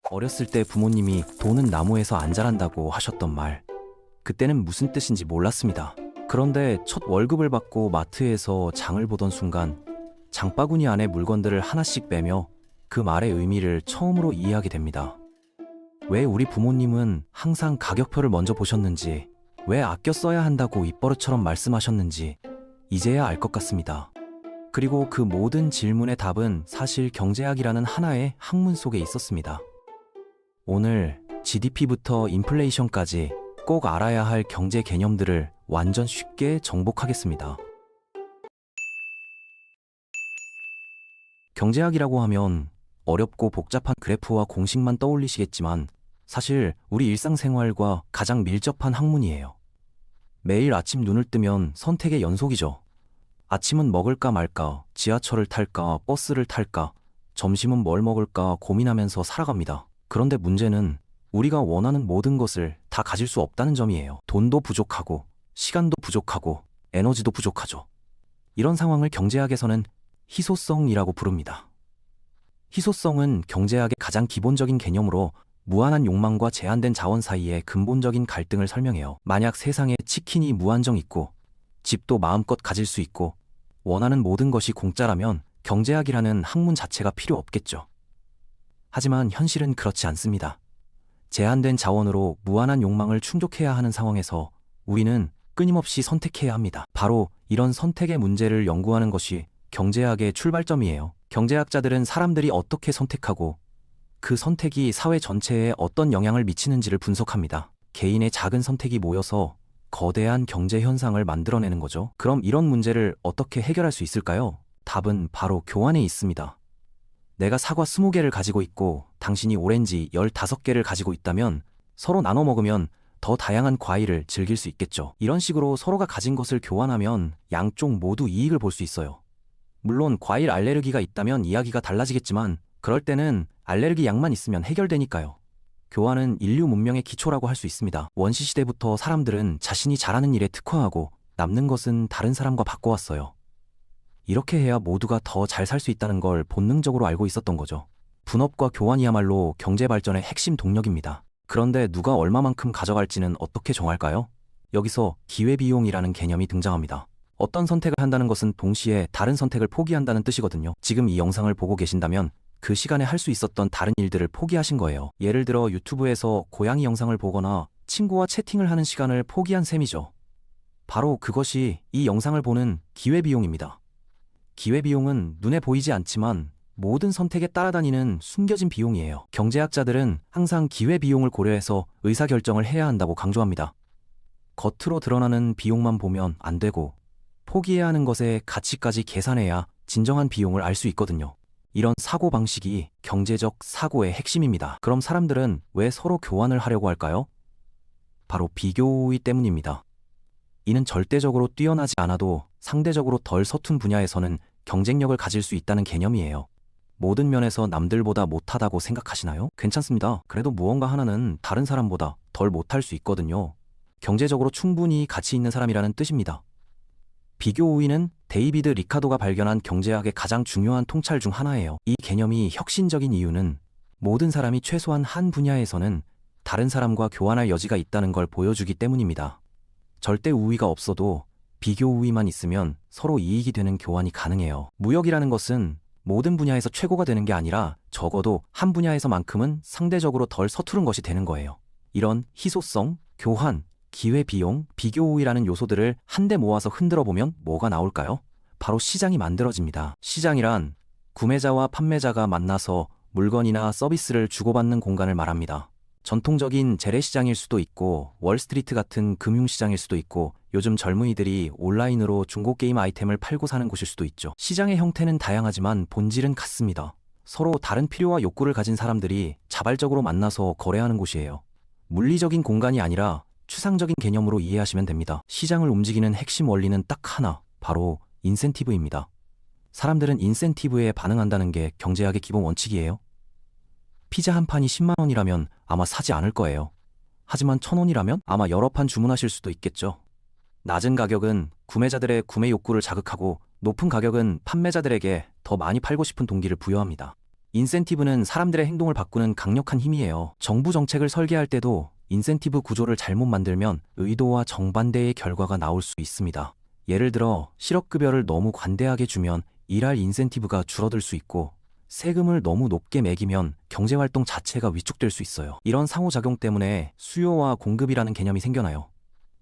어렸을 때 부모님이 돈은 나무에서 안 자란다고 하셨던 말, 그때는 무슨 뜻인지 몰랐습니다. 그런데 첫 월급을 받고 마트에서 장을 보던 순간 장바구니 안에 물건들을 하나씩 빼며 그 말의 의미를 처음으로 이해하게 됩니다. 왜 우리 부모님은 항상 가격표를 먼저 보셨는지, 왜 아껴 써야 한다고 입버릇처럼 말씀하셨는지 이제야 알 것 같습니다. 그리고 그 모든 질문의 답은 사실 경제학이라는 하나의 학문 속에 있었습니다. 오늘 GDP부터 인플레이션까지 꼭 알아야 할 경제 개념들을 완전 쉽게 정복하겠습니다. 경제학이라고 하면 어렵고 복잡한 그래프와 공식만 떠올리시겠지만 사실 우리 일상생활과 가장 밀접한 학문이에요. 매일 아침 눈을 뜨면 선택의 연속이죠. 아침은 먹을까 말까, 지하철을 탈까, 버스를 탈까, 점심은 뭘 먹을까 고민하면서 살아갑니다. 그런데 문제는 우리가 원하는 모든 것을 다 가질 수 없다는 점이에요. 돈도 부족하고, 시간도 부족하고, 에너지도 부족하죠. 이런 상황을 경제학에서는 희소성이라고 부릅니다. 희소성은 경제학의 가장 기본적인 개념으로 무한한 욕망과 제한된 자원 사이의 근본적인 갈등을 설명해요. 만약 세상에 치킨이 무한정 있고, 집도 마음껏 가질 수 있고, 원하는 모든 것이 공짜라면 경제학이라는 학문 자체가 필요 없겠죠. 하지만 현실은 그렇지 않습니다. 제한된 자원으로 무한한 욕망을 충족해야 하는 상황에서 우리는 끊임없이 선택해야 합니다. 바로 이런 선택의 문제를 연구하는 것이 경제학의 출발점이에요. 경제학자들은 사람들이 어떻게 선택하고 그 선택이 사회 전체에 어떤 영향을 미치는지를 분석합니다. 개인의 작은 선택이 모여서 거대한 경제 현상을 만들어내는 거죠. 그럼 이런 문제를 어떻게 해결할 수 있을까요? 답은 바로 교환에 있습니다. 내가 사과 20개를 가지고 있고 당신이 오렌지 15개를 가지고 있다면 서로 나눠 먹으면 더 다양한 과일을 즐길 수 있겠죠. 이런 식으로 서로가 가진 것을 교환하면 양쪽 모두 이익을 볼 수 있어요. 물론 과일 알레르기가 있다면 이야기가 달라지겠지만 그럴 때는 알레르기 약만 있으면 해결되니까요. 교환은 인류 문명의 기초라고 할 수 있습니다. 원시시대부터 사람들은 자신이 잘하는 일에 특화하고 남는 것은 다른 사람과 바꿔왔어요. 이렇게 해야 모두가 더 잘 살 수 있다는 걸 본능적으로 알고 있었던 거죠. 분업과 교환이야말로 경제 발전의 핵심 동력입니다. 그런데 누가 얼마만큼 가져갈지는 어떻게 정할까요? 여기서 기회비용이라는 개념이 등장합니다. 어떤 선택을 한다는 것은 동시에 다른 선택을 포기한다는 뜻이거든요. 지금 이 영상을 보고 계신다면 그 시간에 할 수 있었던 다른 일들을 포기하신 거예요. 예를 들어 유튜브에서 고양이 영상을 보거나 친구와 채팅을 하는 시간을 포기한 셈이죠. 바로 그것이 이 영상을 보는 기회비용입니다. 기회비용은 눈에 보이지 않지만 모든 선택에 따라다니는 숨겨진 비용이에요. 경제학자들은 항상 기회비용을 고려해서 의사결정을 해야 한다고 강조합니다. 겉으로 드러나는 비용만 보면 안 되고 포기해야 하는 것의 가치까지 계산해야 진정한 비용을 알 수 있거든요. 이런 사고방식이 경제적 사고의 핵심입니다. 그럼 사람들은 왜 서로 교환을 하려고 할까요? 바로 비교우위 때문입니다. 이는 절대적으로 뛰어나지 않아도 상대적으로 덜 서툰 분야에서는 경쟁력을 가질 수 있다는 개념이에요. 모든 면에서 남들보다 못하다고 생각하시나요? 괜찮습니다. 그래도 무언가 하나는 다른 사람보다 덜 못할 수 있거든요. 경제적으로 충분히 가치 있는 사람이라는 뜻입니다. 비교 우위는 데이비드 리카도가 발견한 경제학의 가장 중요한 통찰 중 하나예요. 이 개념이 혁신적인 이유는 모든 사람이 최소한 한 분야에서는 다른 사람과 교환할 여지가 있다는 걸 보여주기 때문입니다. 절대 우위가 없어도 비교 우위만 있으면 서로 이익이 되는 교환이 가능해요. 무역이라는 것은 모든 분야에서 최고가 되는 게 아니라 적어도 한 분야에서만큼은 상대적으로 덜 서투른 것이 되는 거예요. 이런 희소성, 교환, 기회비용, 비교우위라는 요소들을 한데 모아서 흔들어 보면 뭐가 나올까요? 바로 시장이 만들어집니다. 시장이란 구매자와 판매자가 만나서 물건이나 서비스를 주고받는 공간을 말합니다. 전통적인 재래시장일 수도 있고 월스트리트 같은 금융시장일 수도 있고 요즘 젊은이들이 온라인으로 중고게임 아이템을 팔고 사는 곳일 수도 있죠. 시장의 형태는 다양하지만 본질은 같습니다. 서로 다른 필요와 욕구를 가진 사람들이 자발적으로 만나서 거래하는 곳이에요. 물리적인 공간이 아니라 추상적인 개념으로 이해하시면 됩니다. 시장을 움직이는 핵심 원리는 딱 하나, 바로 인센티브입니다. 사람들은 인센티브에 반응한다는 게 경제학의 기본 원칙이에요. 피자 한 판이 10만 원이라면 아마 사지 않을 거예요. 하지만 1,000원이라면 아마 여러 판 주문하실 수도 있겠죠. 낮은 가격은 구매자들의 구매 욕구를 자극하고 높은 가격은 판매자들에게 더 많이 팔고 싶은 동기를 부여합니다. 인센티브는 사람들의 행동을 바꾸는 강력한 힘이에요. 정부 정책을 설계할 때도 인센티브 구조를 잘못 만들면 의도와 정반대의 결과가 나올 수 있습니다. 예를 들어 실업급여를 너무 관대하게 주면 일할 인센티브가 줄어들 수 있고, 세금을 너무 높게 매기면 경제활동 자체가 위축될 수 있어요. 이런 상호작용 때문에 수요와 공급이라는 개념이 생겨나요.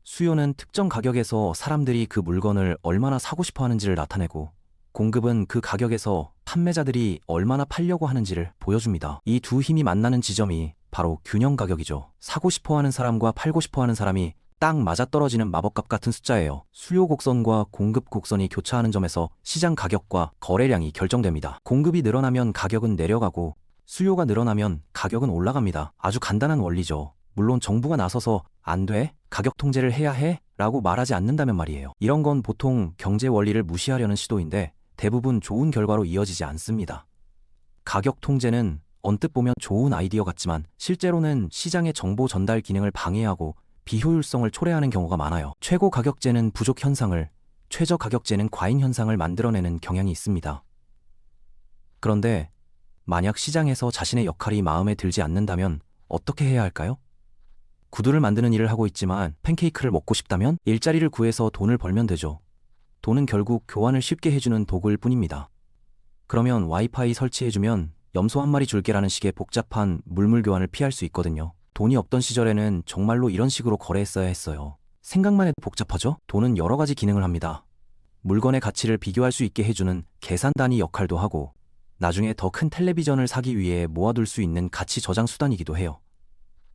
수요는 특정 가격에서 사람들이 그 물건을 얼마나 사고 싶어 하는지를 나타내고, 공급은 그 가격에서 판매자들이 얼마나 팔려고 하는지를 보여줍니다. 이 두 힘이 만나는 지점이 바로 균형 가격이죠. 사고 싶어 하는 사람과 팔고 싶어 하는 사람이 딱 맞아떨어지는 마법값 같은 숫자예요. 수요 곡선과 공급 곡선이 교차하는 점에서 시장 가격과 거래량이 결정됩니다. 공급이 늘어나면 가격은 내려가고, 수요가 늘어나면 가격은 올라갑니다. 아주 간단한 원리죠. 물론 정부가 나서서 안 돼? 가격 통제를 해야 해? 라고 말하지 않는다면 말이에요. 이런 건 보통 경제 원리를 무시하려는 시도인데 대부분 좋은 결과로 이어지지 않습니다. 가격 통제는 언뜻 보면 좋은 아이디어 같지만 실제로는 시장의 정보 전달 기능을 방해하고 비효율성을 초래하는 경우가 많아요. 최고 가격제는 부족 현상을, 최저 가격제는 과잉 현상을 만들어내는 경향이 있습니다. 그런데 만약 시장에서 자신의 역할이 마음에 들지 않는다면 어떻게 해야 할까요? 구두를 만드는 일을 하고 있지만 팬케이크를 먹고 싶다면 일자리를 구해서 돈을 벌면 되죠. 돈은 결국 교환을 쉽게 해주는 도구일 뿐입니다. 그러면 와이파이 설치해주면 염소 한 마리 줄게라는 식의 복잡한 물물 교환을 피할 수 있거든요. 돈이 없던 시절에는 정말로 이런 식으로 거래했어야 했어요. 생각만 해도 복잡하죠? 돈은 여러 가지 기능을 합니다. 물건의 가치를 비교할 수 있게 해주는 계산 단위 역할도 하고, 나중에 더 큰 텔레비전을 사기 위해 모아둘 수 있는 가치 저장 수단이기도 해요.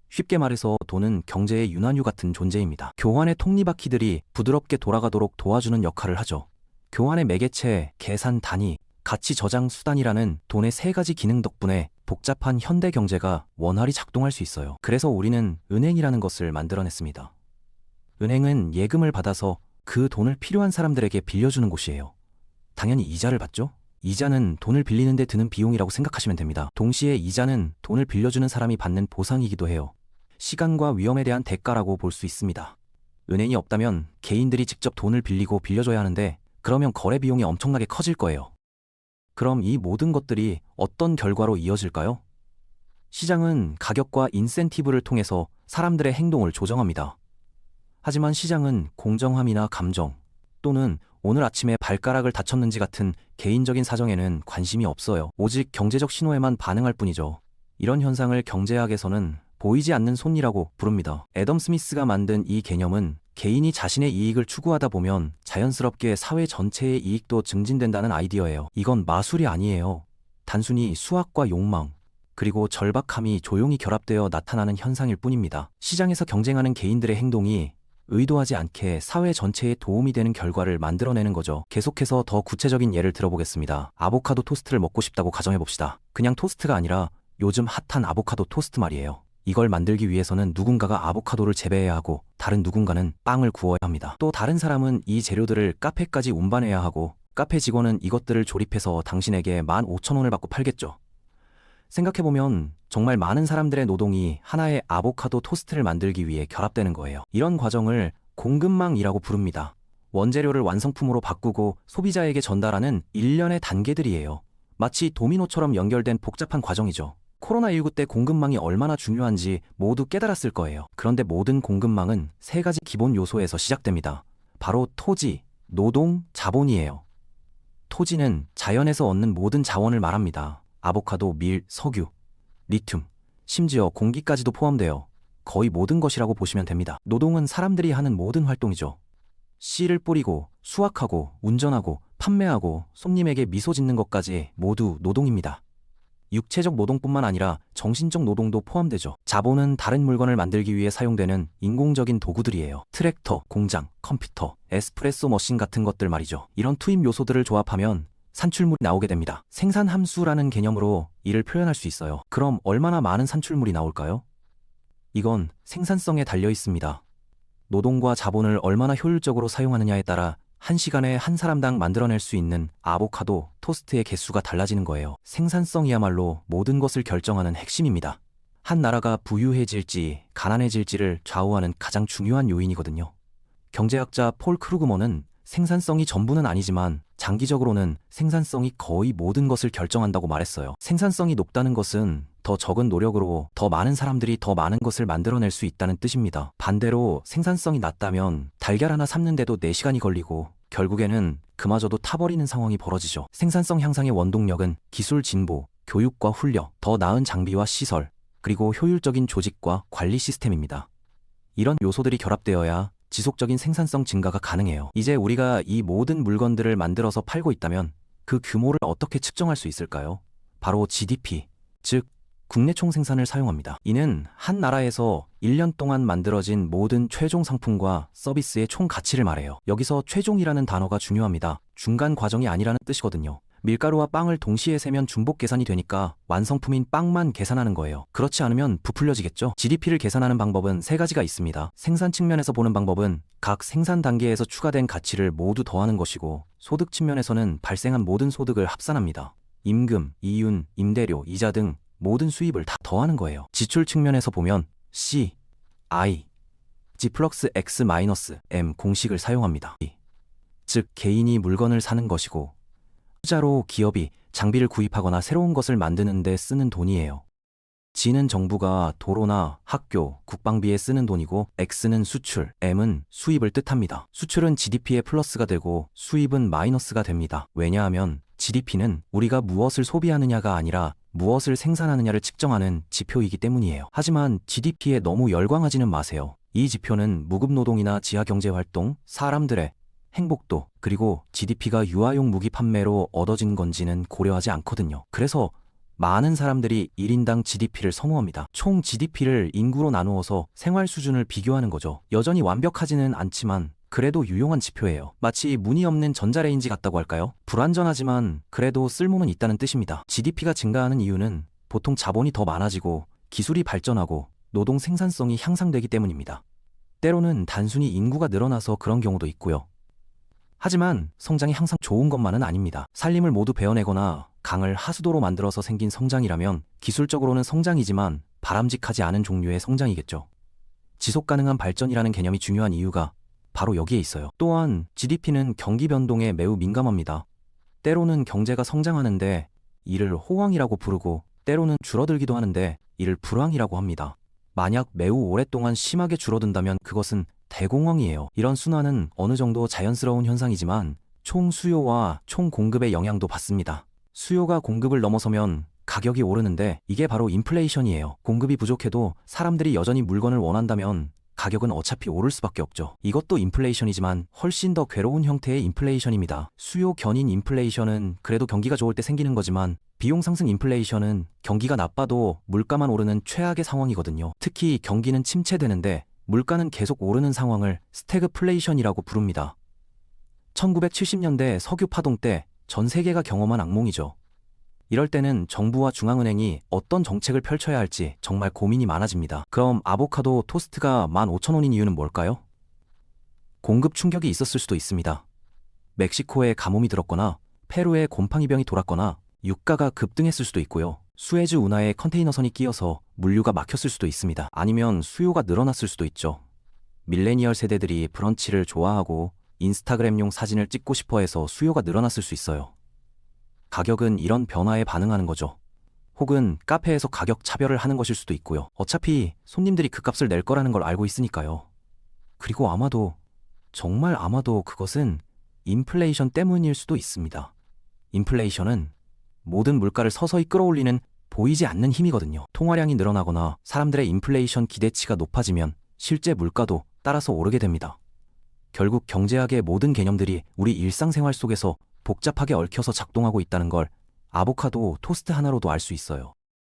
쉽게 말해서 돈은 경제의 윤활유 같은 존재입니다. 교환의 톱니바퀴들이 부드럽게 돌아가도록 도와주는 역할을 하죠. 교환의 매개체, 계산 단위, 가치 저장 수단이라는 돈의 세 가지 기능 덕분에 복잡한 현대 경제가 원활히 작동할 수 있어요. 그래서 우리는 은행이라는 것을 만들어냈습니다. 은행은 예금을 받아서 그 돈을 필요한 사람들에게 빌려주는 곳이에요. 당연히 이자를 받죠? 이자는 돈을 빌리는 데 드는 비용이라고 생각하시면 됩니다. 동시에 이자는 돈을 빌려주는 사람이 받는 보상이기도 해요. 시간과 위험에 대한 대가라고 볼 수 있습니다. 은행이 없다면 개인들이 직접 돈을 빌리고 빌려줘야 하는데, 그러면 거래 비용이 엄청나게 커질 거예요. 그럼 이 모든 것들이 어떤 결과로 이어질까요? 시장은 가격과 인센티브를 통해서 사람들의 행동을 조정합니다. 하지만 시장은 공정함이나 감정, 또는 오늘 아침에 발가락을 다쳤는지 같은 개인적인 사정에는 관심이 없어요. 오직 경제적 신호에만 반응할 뿐이죠. 이런 현상을 경제학에서는 보이지 않는 손이라고 부릅니다. 애덤 스미스가 만든 이 개념은 개인이 자신의 이익을 추구하다 보면 자연스럽게 사회 전체의 이익도 증진된다는 아이디어예요. 이건 마술이 아니에요. 단순히 수학과 욕망, 그리고 절박함이 조용히 결합되어 나타나는 현상일 뿐입니다. 시장에서 경쟁하는 개인들의 행동이 의도하지 않게 사회 전체에 도움이 되는 결과를 만들어내는 거죠. 계속해서 더 구체적인 예를 들어보겠습니다. 아보카도 토스트를 먹고 싶다고 가정해봅시다. 그냥 토스트가 아니라 요즘 핫한 아보카도 토스트 말이에요. 이걸 만들기 위해서는 누군가가 아보카도를 재배해야 하고, 다른 누군가는 빵을 구워야 합니다. 또 다른 사람은 이 재료들을 카페까지 운반해야 하고, 카페 직원은 이것들을 조립해서 당신에게 15,000원을 받고 팔겠죠. 생각해보면 정말 많은 사람들의 노동이 하나의 아보카도 토스트를 만들기 위해 결합되는 거예요. 이런 과정을 공급망이라고 부릅니다. 원재료를 완성품으로 바꾸고 소비자에게 전달하는 일련의 단계들이에요. 마치 도미노처럼 연결된 복잡한 과정이죠. 코로나19 때 공급망이 얼마나 중요한지 모두 깨달았을 거예요. 그런데 모든 공급망은 세 가지 기본 요소에서 시작됩니다. 바로 토지, 노동, 자본이에요. 토지는 자연에서 얻는 모든 자원을 말합니다. 아보카도, 밀, 석유, 리튬, 심지어 공기까지도 포함되어 거의 모든 것이라고 보시면 됩니다. 노동은 사람들이 하는 모든 활동이죠. 씨를 뿌리고, 수확하고, 운전하고, 판매하고, 손님에게 미소 짓는 것까지 모두 노동입니다. 육체적 노동뿐만 아니라 정신적 노동도 포함되죠. 자본은 다른 물건을 만들기 위해 사용되는 인공적인 도구들이에요. 트랙터, 공장, 컴퓨터, 에스프레소 머신 같은 것들 말이죠. 이런 투입 요소들을 조합하면 산출물이 나오게 됩니다. 생산 함수라는 개념으로 이를 표현할 수 있어요. 그럼 얼마나 많은 산출물이 나올까요? 이건 생산성에 달려 있습니다. 노동과 자본을 얼마나 효율적으로 사용하느냐에 따라 한 시간에 한 사람당 만들어낼 수 있는 아보카도, 토스트의 개수가 달라지는 거예요. 생산성이야말로 모든 것을 결정하는 핵심입니다. 한 나라가 부유해질지 가난해질지를 좌우하는 가장 중요한 요인이거든요. 경제학자 폴 크루그먼은 생산성이 전부는 아니지만 장기적으로는 생산성이 거의 모든 것을 결정한다고 말했어요. 생산성이 높다는 것은 더 적은 노력으로 더 많은 사람들이 더 많은 것을 만들어낼 수 있다는 뜻입니다. 반대로 생산성이 낮다면 달걀 하나 삶는데도 4시간이 걸리고 결국에는 그마저도 타버리는 상황이 벌어지죠. 생산성 향상의 원동력은 기술 진보, 교육과 훈련, 더 나은 장비와 시설, 그리고 효율적인 조직과 관리 시스템입니다. 이런 요소들이 결합되어야 지속적인 생산성 증가가 가능해요. 이제 우리가 이 모든 물건들을 만들어서 팔고 있다면 그 규모를 어떻게 측정할 수 있을까요? 바로 GDP, 즉 국내 총생산을 사용합니다. 이는 한 나라에서 1년 동안 만들어진 모든 최종 상품과 서비스의 총 가치를 말해요. 여기서 최종이라는 단어가 중요합니다. 중간 과정이 아니라는 뜻이거든요. 밀가루와 빵을 동시에 세면 중복 계산이 되니까 완성품인 빵만 계산하는 거예요. 그렇지 않으면 부풀려지겠죠. GDP를 계산하는 방법은 3가지가 있습니다. 생산 측면에서 보는 방법은 각 생산 단계에서 추가된 가치를 모두 더하는 것이고, 소득 측면에서는 발생한 모든 소득을 합산합니다. 임금, 이윤, 임대료, 이자 등 모든 수입을 다 더하는 거예요. 지출 측면에서 보면 C, I, G 플러스 X 마이너스 M 공식을 사용합니다. 즉 개인이 물건을 사는 것이고, 투자로 기업이 장비를 구입하거나 새로운 것을 만드는 데 쓰는 돈이에요. G는 정부가 도로나 학교, 국방비에 쓰는 돈이고, X는 수출, M은 수입을 뜻합니다. 수출은 GDP의 플러스가 되고 수입은 마이너스가 됩니다. 왜냐하면 GDP는 우리가 무엇을 소비하느냐가 아니라 무엇을 생산하느냐를 측정하는 지표이기 때문이에요. 하지만 GDP에 너무 열광하지는 마세요. 이 지표는 무급노동이나 지하경제활동, 사람들의 행복도, 그리고 GDP가 유아용 무기 판매로 얻어진 건지는 고려하지 않거든요. 그래서 많은 사람들이 1인당 GDP를 선호합니다. 총 GDP를 인구로 나누어서 생활 수준을 비교하는 거죠. 여전히 완벽하지는 않지만 그래도 유용한 지표예요. 마치 문이 없는 전자레인지 같다고 할까요? 불완전하지만 그래도 쓸모는 있다는 뜻입니다. GDP가 증가하는 이유는 보통 자본이 더 많아지고 기술이 발전하고 노동 생산성이 향상되기 때문입니다. 때로는 단순히 인구가 늘어나서 그런 경우도 있고요. 하지만 성장이 항상 좋은 것만은 아닙니다. 산림을 모두 베어내거나 강을 하수도로 만들어서 생긴 성장이라면 기술적으로는 성장이지만 바람직하지 않은 종류의 성장이겠죠. 지속가능한 발전이라는 개념이 중요한 이유가 바로 여기에 있어요. 또한 GDP는 경기 변동에 매우 민감합니다. 때로는 경제가 성장하는데 이를 호황이라고 부르고, 때로는 줄어들기도 하는데 이를 불황이라고 합니다. 만약 매우 오랫동안 심하게 줄어든다면 그것은 대공황이에요. 이런 순환은 어느 정도 자연스러운 현상이지만 총 수요와 총 공급의 영향도 받습니다. 수요가 공급을 넘어서면 가격이 오르는데 이게 바로 인플레이션이에요. 공급이 부족해도 사람들이 여전히 물건을 원한다면 가격은 어차피 오를 수밖에 없죠. 이것도 인플레이션이지만 훨씬 더 괴로운 형태의 인플레이션입니다. 수요 견인 인플레이션은 그래도 경기가 좋을 때 생기는 거지만, 비용 상승 인플레이션은 경기가 나빠도 물가만 오르는 최악의 상황이거든요. 특히 경기는 침체되는데 물가는 계속 오르는 상황을 스태그플레이션이라고 부릅니다. 1970년대 석유 파동 때 전 세계가 경험한 악몽이죠. 이럴 때는 정부와 중앙은행이 어떤 정책을 펼쳐야 할지 정말 고민이 많아집니다. 그럼 아보카도 토스트가 15,000원인 이유는 뭘까요? 공급 충격이 있었을 수도 있습니다. 멕시코에 가뭄이 들었거나 페루에 곰팡이병이 돌았거나 유가가 급등했을 수도 있고요. 수에즈 운하에 컨테이너선이 끼어서 물류가 막혔을 수도 있습니다. 아니면 수요가 늘어났을 수도 있죠. 밀레니얼 세대들이 브런치를 좋아하고 인스타그램용 사진을 찍고 싶어 해서 수요가 늘어났을 수 있어요. 가격은 이런 변화에 반응하는 거죠. 혹은 카페에서 가격 차별을 하는 것일 수도 있고요. 어차피 손님들이 그 값을 낼 거라는 걸 알고 있으니까요. 그리고 아마도, 정말 아마도 그것은 인플레이션 때문일 수도 있습니다. 인플레이션은 모든 물가를 서서히 끌어올리는 보이지 않는 힘이거든요. 통화량이 늘어나거나 사람들의 인플레이션 기대치가 높아지면 실제 물가도 따라서 오르게 됩니다. 결국 경제학의 모든 개념들이 우리 일상생활 속에서 복잡하게 얽혀서 작동하고 있다는 걸 아보카도 토스트 하나로도 알 수 있어요.